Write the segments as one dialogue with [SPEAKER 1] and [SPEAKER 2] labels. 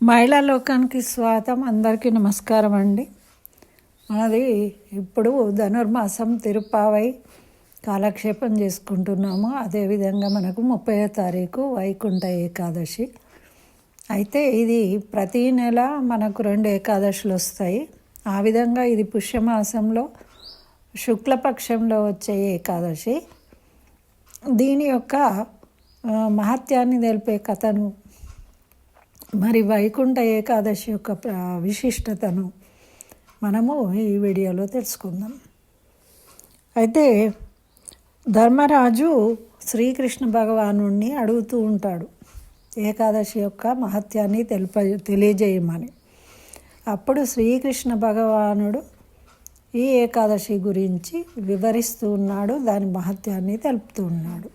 [SPEAKER 1] మహిళా లోకానికి స్వాగతం. అందరికీ నమస్కారం అండి. మనది ఇప్పుడు ధనుర్మాసం తిరుప్పావై కాలక్షేపం చేసుకుంటున్నాము. అదేవిధంగా మనకు 30వ తారీఖు వైకుంఠ ఏకాదశి. అయితే ఇది ప్రతీ నెల మనకు 2 ఏకాదశులు వస్తాయి. ఆ విధంగా ఇది పుష్యమాసంలో శుక్లపక్షంలో వచ్చే ఏకాదశి. దీని యొక్క మహత్యాన్ని తెలిపే కథను, మరి వైకుంఠ ఏకాదశి యొక్క విశిష్టతను మనము ఈ వీడియోలో తెలుసుకుందాం. అయితే ధర్మరాజు శ్రీకృష్ణ భగవానుణ్ణి అడుగుతూ ఉంటాడు ఏకాదశి యొక్క మహత్యాన్ని తెలియజేయమని. అప్పుడు శ్రీకృష్ణ భగవానుడు ఈ ఏకాదశి గురించి వివరిస్తూ ఉన్నాడు, దాని మహత్యాన్ని తెలుపుతూ ఉన్నాడు.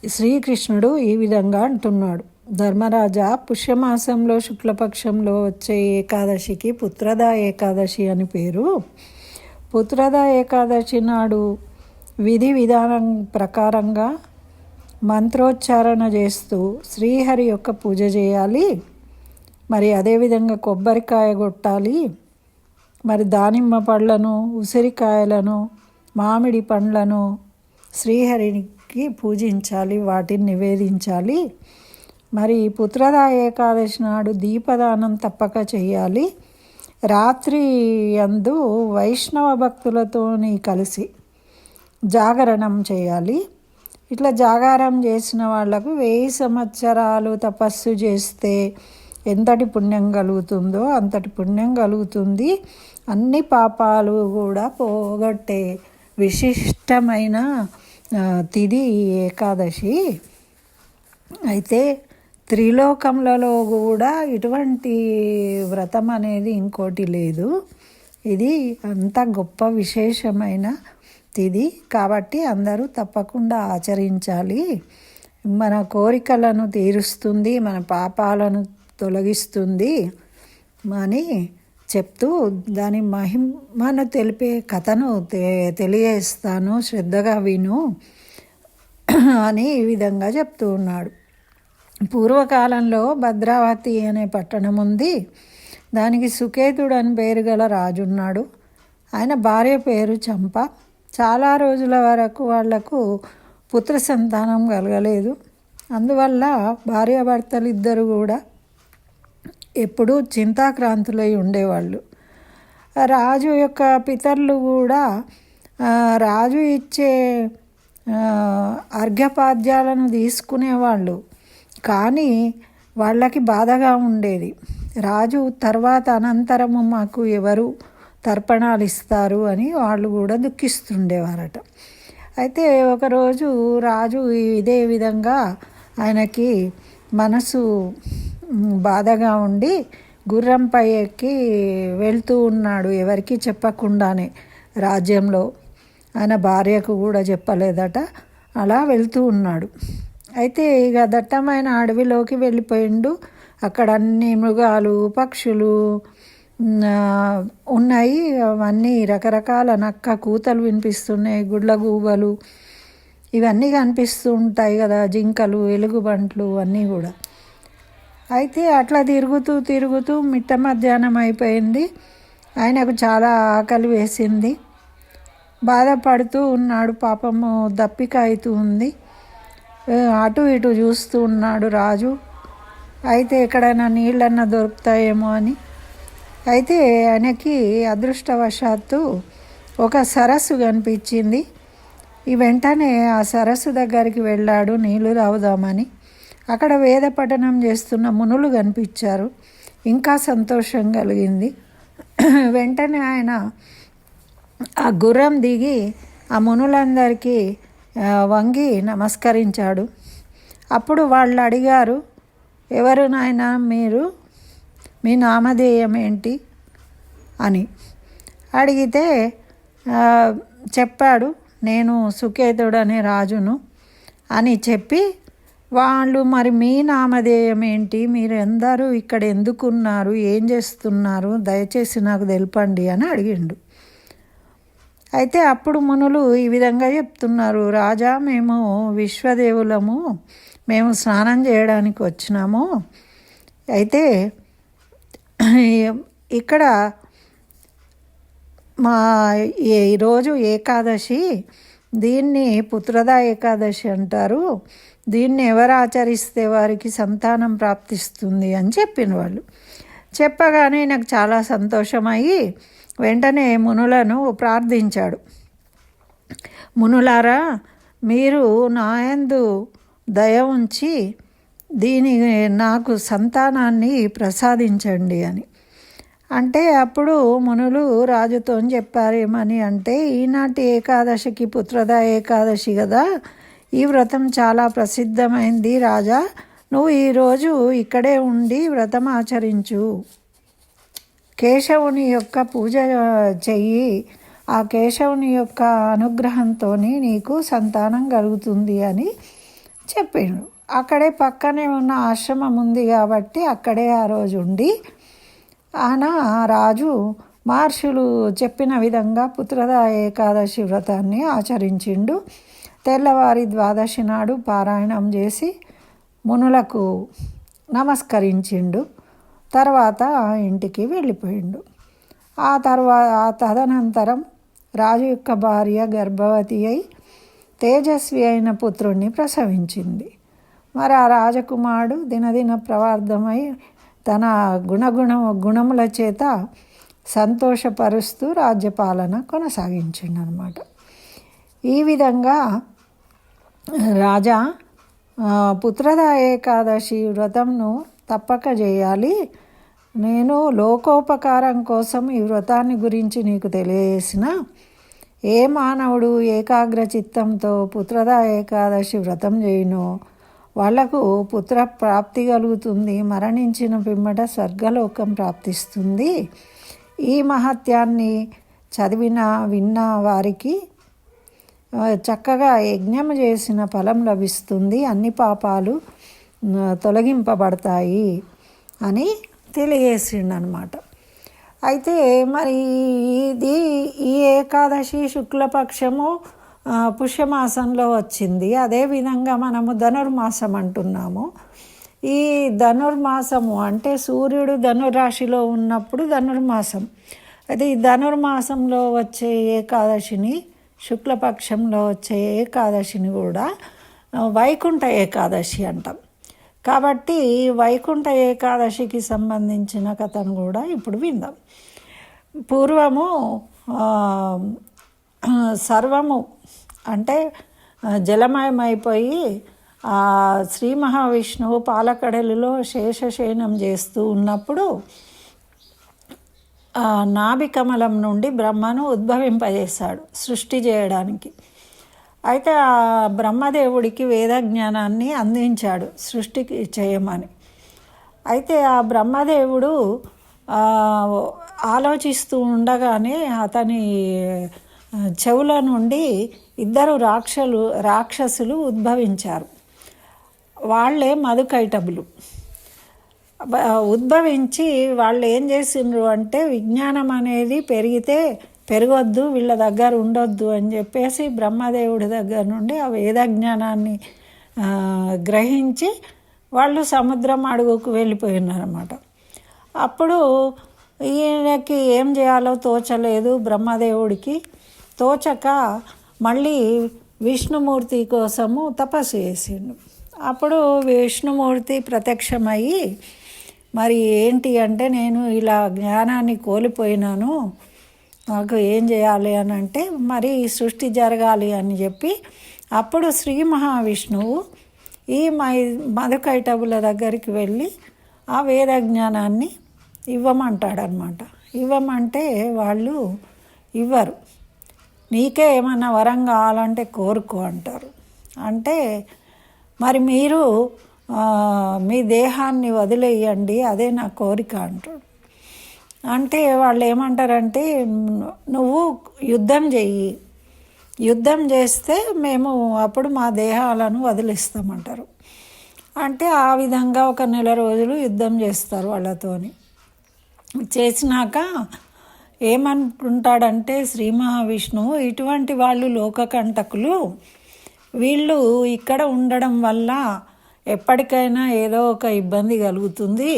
[SPEAKER 1] శ్రీకృష్ణుడు ఈ విధంగా అంటున్నాడు: ధర్మరాజా, పుష్యమాసంలో శుక్లపక్షంలో వచ్చే ఏకాదశికి పుత్రదా ఏకాదశి అని పేరు. పుత్రదా ఏకాదశి నాడు విధి విధానం ప్రకారంగా మంత్రోచ్చారణ చేస్తూ శ్రీహరి యొక్క పూజ చేయాలి. మరి అదేవిధంగా కొబ్బరికాయ కొట్టాలి. మరి దానిమ్మ పళ్ళను, ఉసిరికాయలను, మామిడి పండ్లను శ్రీహరికి పూజించాలి, వాటిని నివేదించాలి. మరి పుత్రదా ఏకాదశి నాడు దీపదానం తప్పక చేయాలి. రాత్రి యందు వైష్ణవ భక్తులతోని కలిసి జాగరణం చేయాలి. ఇట్లా జాగారం చేసిన వాళ్లకు 1000 సంవత్సరాలు తపస్సు చేస్తే ఎంతటి పుణ్యం కలుగుతుందో అంతటి పుణ్యం కలుగుతుంది. అన్ని పాపాలు కూడా పోగొట్టే విశిష్టమైన తిథి ఏకాదశి. అయితే త్రిలోకములలో కూడా ఇటువంటి వ్రతం అనేది ఇంకోటి లేదు. ఇది అంత గొప్ప విశేషమైన తిథి కాబట్టి అందరూ తప్పకుండా ఆచరించాలి. మన కోరికలను తీరుస్తుంది, మన పాపాలను తొలగిస్తుంది అని చెప్తూ దాని మహిమను తెలిపే కథను తెలియజేస్తాను, శ్రద్ధగా విను అని ఈ విధంగా చెప్తూ ఉన్నాడు. పూర్వకాలంలో భద్రావతి అనే పట్టణం ఉంది. దానికి సుకేతుడు అని పేరు గల రాజున్నాడు. ఆయన భార్య పేరు చంప. చాలా రోజుల వరకు వాళ్లకు పుత్ర సంతానం కలగలేదు. అందువల్ల భార్యాభర్తలు ఇద్దరు కూడా ఎప్పుడూ చింతాక్రాంతులై ఉండేవాళ్ళు. రాజు యొక్క పితరులు కూడా రాజు ఇచ్చే అర్ఘ్యపాద్యాలను తీసుకునేవాళ్ళు. కానీ వాళ్ళకి బాధగా ఉండేది. రాజు తర్వాత అనంతరము మాకు ఎవరు తర్పణాలు ఇస్తారు అని వాళ్ళు కూడా దుఃఖిస్తుండేవారట. అయితే ఒకరోజు రాజు ఇదే విధంగా ఆయనకి మనసు బాధగా ఉండి గుర్రంపై ఎక్కి వెళ్తూ ఉన్నాడు, ఎవరికి చెప్పకుండానే. రాజ్యంలో ఆయన భార్యకు కూడా చెప్పలేదట. అలా వెళ్తూ ఉన్నాడు. అయితే ఇక దట్టమైన అడవిలోకి వెళ్ళిపోయిండు. అక్కడ అన్ని మృగాలు, పక్షులు ఉన్నాయి. అవన్నీ రకరకాల నక్క కూతలు వినిపిస్తున్నాయి, గుడ్లగూబలు ఇవన్నీ కనిపిస్తూ ఉంటాయి కదా, జింకలు, ఎలుగుబంట్లు అన్నీ కూడా. అయితే అట్లా తిరుగుతూ మిట్ట మధ్యాహ్నం అయిపోయింది. ఆయనకు చాలా ఆకలి వేసింది. బాధపడుతూ ఉన్నాడు. పాపము దప్పిక అవుతూ ఉంది. అటు ఇటు చూస్తూ ఉన్నాడు రాజు. అయితే ఎక్కడైనా నీళ్ళన్నా దొరుకుతాయేమో అని. అయితే ఆయనకి అదృష్టవశాత్తు ఒక సరస్సు కనిపించింది. ఈ వెంటనే ఆ సరస్సు దగ్గరికి వెళ్ళాడు నీళ్లు తాగుదామని. అక్కడ వేద పఠనం చేస్తున్న మునులు కనిపించారు. ఇంకా సంతోషం కలిగింది. వెంటనే ఆయన ఆ గుర్రం దిగి ఆ మునులందరికీ వంగి నమస్కరించాడు. అప్పుడు వాళ్ళు అడిగారు, ఎవరు నాయనా మీరు, మీ నామధేయం ఏంటి అని అడిగితే చెప్పాడు, నేను సుకేతుడు అనే రాజును అని చెప్పి, వాళ్ళు మరి మీ నామధేయం ఏంటి, మీరు అందరూ ఇక్కడ ఎందుకున్నారు, ఏం చేస్తున్నారు, దయచేసి నాకు తెలపండి అని అడిగిండు. అయితే అప్పుడు మునులు ఈ విధంగా చెప్తున్నారు, రాజా, మేము విశ్వదేవులము, మేము స్నానం చేయడానికి వచ్చినాము. అయితే ఇక్కడ మా ఈరోజు ఏకాదశి, దీన్ని పుత్రదా ఏకాదశి అంటారు. దీన్ని ఎవరు ఆచరిస్తే వారికి సంతానం ప్రాప్తిస్తుంది అని చెప్పిన వాళ్ళు. చెప్పగానే నాకు చాలా సంతోషమయ్యి వెంటనే మునులను ప్రార్థించాడు. మునులారా, మీరు నాయందు దయ ఉంచి నాకు సంతానాన్ని ప్రసాదించండి అని అంటే, అప్పుడు మునులు రాజుతో చెప్పారు ఏమని అంటే, ఈనాటి ఏకాదశికి పుత్రదా ఏకాదశి కదా, ఈ వ్రతం చాలా ప్రసిద్ధమైంది రాజా, నువ్వు ఈరోజు ఇక్కడే ఉండి వ్రతం ఆచరించు, కేశవుని యొక్క పూజ చెయ్యి, ఆ కేశవుని యొక్క అనుగ్రహంతో నీకు సంతానం కలుగుతుంది అని చెప్పిండు. అక్కడే పక్కనే ఉన్న ఆశ్రమం ఉంది కాబట్టి అక్కడే ఆ రోజు ఉండి రాజు మహర్షులు చెప్పిన విధంగా పుత్రదా ఏకాదశి వ్రతాన్ని ఆచరించిండు. తెల్లవారి ద్వాదశి నాడు పారాయణం చేసి మునులకు నమస్కరించిండు. తర్వాత ఇంటికి వెళ్ళిపోయిండు. తదనంతరం రాజు యొక్క భార్య గర్భవతి అయి తేజస్వి అయిన పుత్రుణ్ణి ప్రసవించింది. మరి ఆ రాజకుమారుడు దినదిన ప్రవర్ధమై తన గుణముల చేత సంతోషపరుస్తూ రాజ్యపాలన కొనసాగించిండనమాట. ఈ విధంగా రాజా పుత్రదా ఏకాదశి వ్రతంను తప్పక చేయాలి, నేను లోకోపకారం కోసం ఈ వ్రతాన్ని గురించి నీకు తెలియజేసిన, ఏ మానవుడు ఏకాగ్ర చిత్తంతో పుత్రదా ఏకాదశి వ్రతం చేయునో వాళ్లకు పుత్ర ప్రాప్తి కలుగుతుంది, మరణించిన పిమ్మట స్వర్గలోకం ప్రాప్తిస్తుంది. ఈ మహత్యాన్ని విన్న వారికి చక్కగా యజ్ఞం చేసిన ఫలం లభిస్తుంది, అన్ని పాపాలు తొలగింపబడతాయి అని తెలియజేసిండనమాట. అయితే మరి ఈ ఏకాదశి శుక్లపక్షము పుష్యమాసంలో వచ్చింది. అదేవిధంగా మనము ధనుర్మాసం అంటున్నాము. ఈ ధనుర్మాసము అంటే సూర్యుడు ధనురాశిలో ఉన్నప్పుడు ధనుర్మాసం. అది ధనుర్మాసంలో వచ్చే ఏకాదశిని, శుక్లపక్షంలో వచ్చే ఏకాదశిని కూడా వైకుంఠ ఏకాదశి అంటాం. కాబట్టి వైకుంఠ ఏకాదశికి సంబంధించిన కథను కూడా ఇప్పుడు విందాం. పూర్వము సర్వము అంటే జలమయమైపోయి శ్రీ మహావిష్ణువు పాలకడలిలో శేషశయనం చేస్తూ ఉన్నప్పుడు నాభికమలం నుండి బ్రహ్మను ఉద్భవింపజేశాడు సృష్టి చేయడానికి. అయితే ఆ బ్రహ్మదేవుడికి వేద జ్ఞానాన్ని అందించాడు సృష్టికి చేయమని. అయితే ఆ బ్రహ్మదేవుడు ఆలోచిస్తూ ఉండగానే అతని చెవుల నుండి ఇద్దరు రాక్షసులు ఉద్భవించారు. వాళ్ళే మధుకైటబులు. ఉద్భవించి వాళ్ళు ఏం చేసిండ్రు అంటే, విజ్ఞానం అనేది పెరగొద్దు, వీళ్ళ దగ్గర ఉండొద్దు అని చెప్పేసి బ్రహ్మదేవుడి దగ్గర నుండి ఆ వేద జ్ఞానాన్ని గ్రహించి వాళ్ళు సముద్రం అడుగుకు వెళ్ళిపోయినారన్నమాట. అప్పుడు ఈయనకి ఏం చేయాలో తోచలేదు. బ్రహ్మదేవుడికి తోచక మళ్ళీ విష్ణుమూర్తి కోసము తపస్సు చేసిండు. అప్పుడు విష్ణుమూర్తి ప్రత్యక్షమయ్యి, మరి ఏంటి అంటే, నేను ఇలా జ్ఞానాన్ని కోల్పోయినాను, నాకు ఏం చేయాలి అని అంటే, మరి సృష్టి జరగాలి అని చెప్పి అప్పుడు శ్రీ మహావిష్ణువు ఈ మధుకైటబుల దగ్గరికి వెళ్ళి ఆ వేద జ్ఞానాన్ని ఇవ్వమంటాడనమాట. ఇవ్వమంటే వాళ్ళు ఇవ్వరు. నీకే ఏమన్నా వరం కావాలంటే కోరుకో అంటారు. అంటే మరి మీరు మీ దేహాన్ని వదిలేయండి, అదే నా కోరిక అంటాడు. అంటే వాళ్ళు ఏమంటారంటే, నువ్వు యుద్ధం చెయ్యి, యుద్ధం చేస్తే మేము అప్పుడు మా దేహాలను వదిలిస్తామంటారు. అంటే ఆ విధంగా 1 నెల రోజులు యుద్ధం చేస్తారు వాళ్ళతోని. చేసినాక ఏమనుకుంటాడంటే శ్రీ మహావిష్ణువు, ఇటువంటి వాళ్ళు లోకకంటకులు, వీళ్ళు ఇక్కడ ఉండడం వల్ల ఎప్పటికైనా ఏదో ఒక ఇబ్బంది కలుగుతుంది.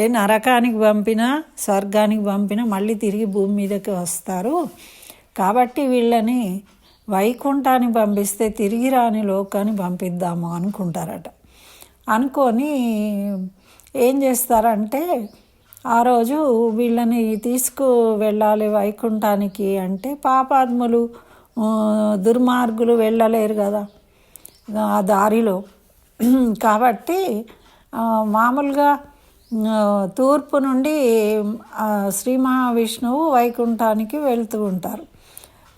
[SPEAKER 1] ఏ నరకానికి పంపినా స్వర్గానికి పంపినా మళ్ళీ తిరిగి భూమి మీదకి వస్తారు. కాబట్టి వీళ్ళని వైకుంఠానికి పంపిస్తే తిరిగి రాని లోకాన్ని పంపిద్దాము అనుకుంటారట. అనుకొని ఏం చేస్తారంటే ఆ రోజు వీళ్ళని తీసుకు వెళ్ళాలి వైకుంఠానికి అంటే పాపాత్ములు దుర్మార్గులు వెళ్ళలేరు కదా ఆ దారిలో. కాబట్టి మామూలుగా తూర్పు నుండి శ్రీ మహావిష్ణువు వైకుంఠానికి వెళ్తూ ఉంటారు.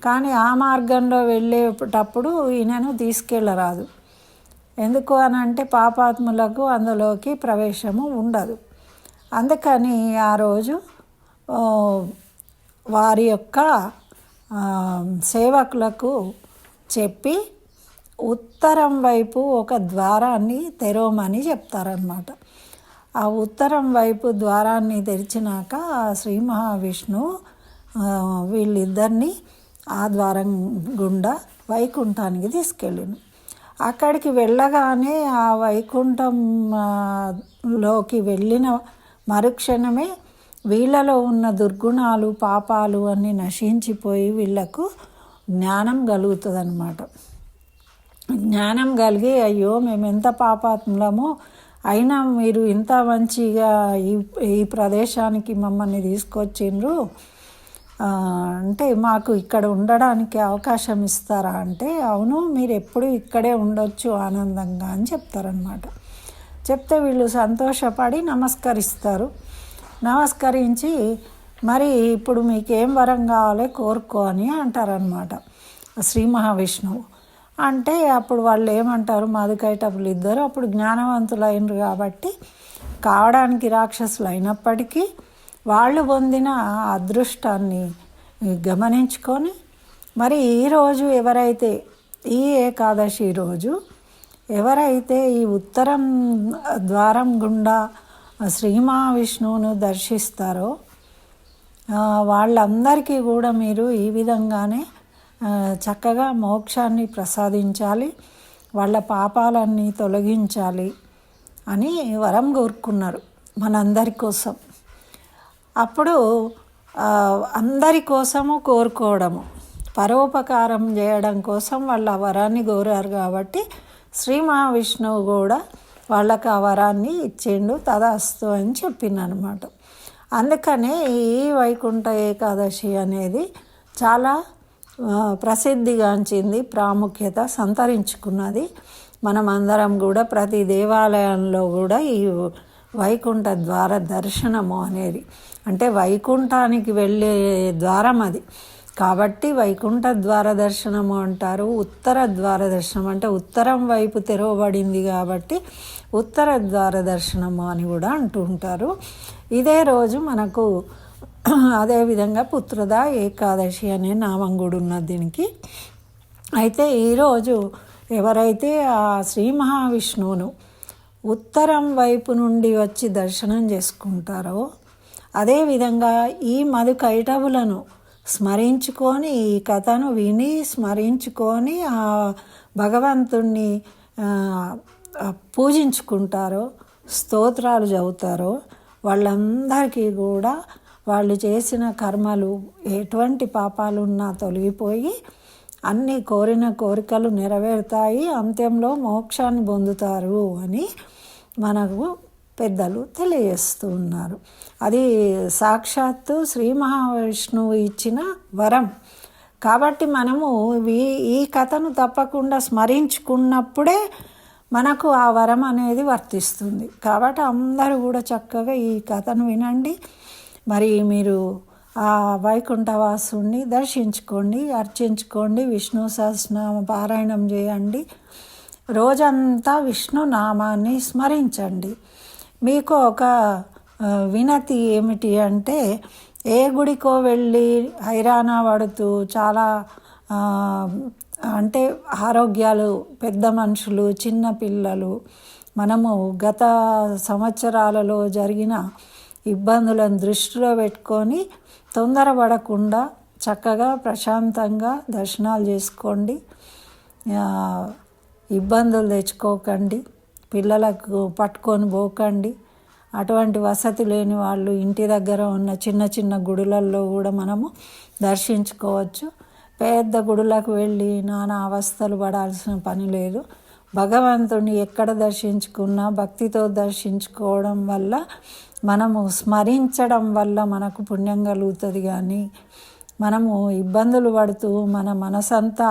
[SPEAKER 1] కానీ ఆ మార్గంలో వెళ్ళేటప్పుడు ఈయనను తీసుకెళ్ళరాదు. ఎందుకు అని అంటే పాపాత్ములకు అందులోకి ప్రవేశము ఉండదు. అందుకని ఆ రోజు వారి యొక్క సేవకులకు చెప్పి ఉత్తరం వైపు ఒక ద్వారాన్ని తెరవమని చెప్తారనమాట. ఆ ఉత్తరం వైపు ద్వారాన్ని తెరిచినాక శ్రీ మహావిష్ణువు వీళ్ళిద్దరినీ ఆ ద్వారం గుండా వైకుంఠానికి తీసుకెళ్ళిను. అక్కడికి వెళ్ళగానే ఆ వైకుంఠంలోకి వెళ్ళిన మరుక్షణమే వీళ్ళలో ఉన్న దుర్గుణాలు పాపాలు అన్నీ నశించిపోయి వీళ్ళకు జ్ఞానం కలుగుతుంది అన్నమాట. జ్ఞానం కలిగి అయ్యో మేము ఎంత పాపాత్ములమో అయినా మీరు ఇంత మంచిగా ఈ ప్రదేశానికి మమ్మల్ని తీసుకొచ్చిండ్రు అంటే మాకు ఇక్కడ ఉండడానికి అవకాశం ఇస్తారా అంటే అవును మీరు ఎప్పుడు ఇక్కడే ఉండొచ్చు ఆనందంగా అని చెప్తారనమాట. చెప్తే వీళ్ళు సంతోషపడి నమస్కరిస్తారు. నమస్కరించి మరి ఇప్పుడు మీకేం వరం కావాలి కోరుకో అని అంటారనమాట శ్రీ మహావిష్ణువు. అంటే అప్పుడు వాళ్ళు ఏమంటారు మధుకైటపులు ఇద్దరు అప్పుడు జ్ఞానవంతులు అయినరు కాబట్టి కావడానికి రాక్షసులు అయినప్పటికీ వాళ్ళు పొందిన అదృష్టాన్ని గమనించుకొని మరి ఈరోజు ఎవరైతే ఈ ఏకాదశి రోజు ఎవరైతే ఈ ఉత్తరం ద్వారం గుండా శ్రీ మహావిష్ణువును దర్శిస్తారో వాళ్ళందరికీ కూడా మీరు ఈ విధంగానే చక్కగా మోక్షాన్ని ప్రసాదించాలి, వాళ్ళ పాపాలన్నీ తొలగించాలి అని వరం కోరుకున్నారు మనందరి కోసం. అప్పుడు అందరి కోసము కోరుకోవడము పరోపకారం చేయడం కోసం వాళ్ళ వరాన్ని కోరారు కాబట్టి శ్రీ మహావిష్ణువు కూడా వాళ్ళకి ఆ వరాన్ని ఇచ్చిండు తదాస్తు అని చెప్పిందనమాట. అందుకనే ఈ వైకుంఠ ఏకాదశి అనేది చాలా ప్రసిద్ధిగాంచింది, ప్రాముఖ్యత సంతరించుకున్నది. మనం అందరం కూడా ప్రతి దేవాలయంలో కూడా ఈ వైకుంఠ ద్వార దర్శనము అనేది అంటే వైకుంఠానికి వెళ్ళే ద్వారం అది కాబట్టి వైకుంఠ ద్వార దర్శనము అంటారు. ఉత్తర ద్వార దర్శనం అంటే ఉత్తరం వైపు తెరవబడింది కాబట్టి ఉత్తర ద్వార దర్శనము అని కూడా అంటూ ఉంటారు. ఇదే రోజు మనకు అదేవిధంగా పుత్రద ఏకాదశి అనే నామం కూడా ఉన్నది దీనికి. అయితే ఈరోజు ఎవరైతే ఆ శ్రీ మహావిష్ణువును ఉత్తరం వైపు నుండి వచ్చి దర్శనం చేసుకుంటారో అదేవిధంగా ఈ మధుకైటవులను స్మరించుకొని ఈ కథను విని స్మరించుకొని ఆ భగవంతుణ్ణి పూజించుకుంటారో స్తోత్రాలు చదువుతారో వాళ్ళందరికీ కూడా వాళ్ళు చేసిన కర్మలు ఎటువంటి పాపాలున్నా తొలగిపోయి అన్ని కోరిన కోరికలు నెరవేరుతాయి, అంత్యంలో మోక్షాన్ని పొందుతారు అని మనకు పెద్దలు తెలియజేస్తూ ఉన్నారు. అది సాక్షాత్తు శ్రీ మహావిష్ణువు ఇచ్చిన వరం కాబట్టి మనము ఈ కథను తప్పకుండా స్మరించుకున్నప్పుడే మనకు ఆ వరం అనేది వర్తిస్తుంది. కాబట్టి అందరూ కూడా చక్కగా ఈ కథను వినండి. మరి మీరు ఆ వైకుంఠవాసుని దర్శించుకోండి, అర్చించుకోండి, విష్ణు సహస్రనామ పారాయణం చేయండి, రోజంతా విష్ణు నామాన్ని స్మరించండి. మీకు ఒక వినతి ఏమిటి అంటే ఏ గుడికో వెళ్ళి హైరానా పడుతూ చాలా అంటే ఆరోగ్యాలు పెద్ద మనుషులు చిన్న పిల్లలు మనము గత సంవత్సరాలలో జరిగిన ఇబ్బందులను దృష్టిలో పెట్టుకొని తొందరపడకుండా చక్కగా ప్రశాంతంగా దర్శనాలు చేసుకోండి, ఇబ్బందులు తెచ్చుకోకండి, పిల్లలకు పట్టుకొని పోకండి. అటువంటి వసతి లేని వాళ్ళు ఇంటి దగ్గర ఉన్న చిన్న చిన్న గుడులల్లో కూడా మనము దర్శించుకోవచ్చు. పెద్ద గుడులకు వెళ్ళి నానా అవస్థలు పడాల్సిన పని లేదు. భగవంతుని ఎక్కడ దర్శించుకున్నా భక్తితో దర్శించుకోవడం వల్ల, మనము స్మరించడం వల్ల మనకు పుణ్యం కలుగుతుంది. కానీ మనము ఇబ్బందులు పడుతూ మన మనసంతా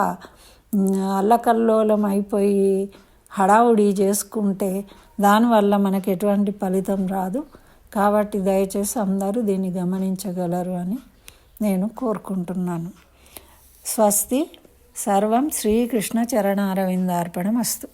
[SPEAKER 1] అల్లకల్లోలం అయిపోయి హడావుడి చేసుకుంటే దానివల్ల మనకు ఎటువంటి ఫలితం రాదు. కాబట్టి దయచేసి అందరూ దీన్ని గమనించగలరు అని నేను కోరుకుంటున్నాను. స్వస్తి. సర్వం శ్రీకృష్ణ చరణారవిందార్పణమస్తు.